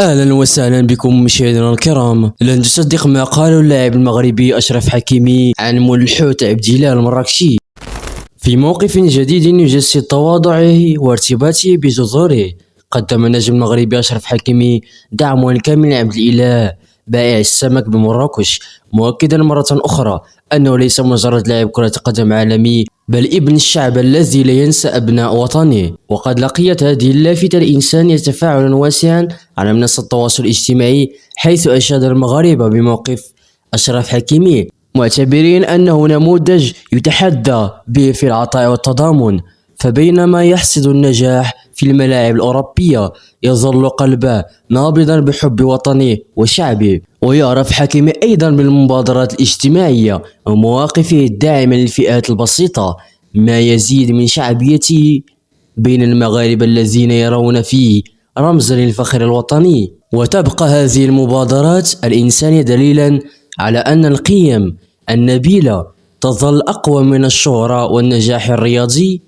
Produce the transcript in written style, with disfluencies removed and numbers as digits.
اهلا وسهلا بكم مشاهدينا الكرام. لن تصدق ما قاله اللاعب المغربي اشرف حكيمي عن مول الحوت عبد الله المراكشي في موقف جديد يجسد تواضعه وارتباطه بجذوره. قدم النجم المغربي اشرف حكيمي دعمه الكامل لعبد الاله بائع السمك بمراكش، مؤكدا مرة أخرى أنه ليس مجرد لاعب كرة قدم عالمي، بل ابن الشعب الذي لا ينسى أبناء وطنه. وقد لقيت هذه اللافتة الإنسانية تفاعلا واسعا على منصة التواصل الاجتماعي، حيث أشاد المغاربة بموقف أشرف حكيمي، معتبرين أنه نموذج يتحدى به في العطاء والتضامن. فبينما يحصد النجاح في الملاعب الأوروبية، يظل قلبه نابضا بحب وطنه وشعبه. ويعرف حكيمي أيضا بالمبادرات الاجتماعية ومواقفه الداعمة للفئات البسيطة، ما يزيد من شعبيته بين المغاربة الذين يرون فيه رمزا للفخر الوطني. وتبقى هذه المبادرات الإنسانية دليلا على أن القيم النبيلة تظل أقوى من الشهرة والنجاح الرياضي.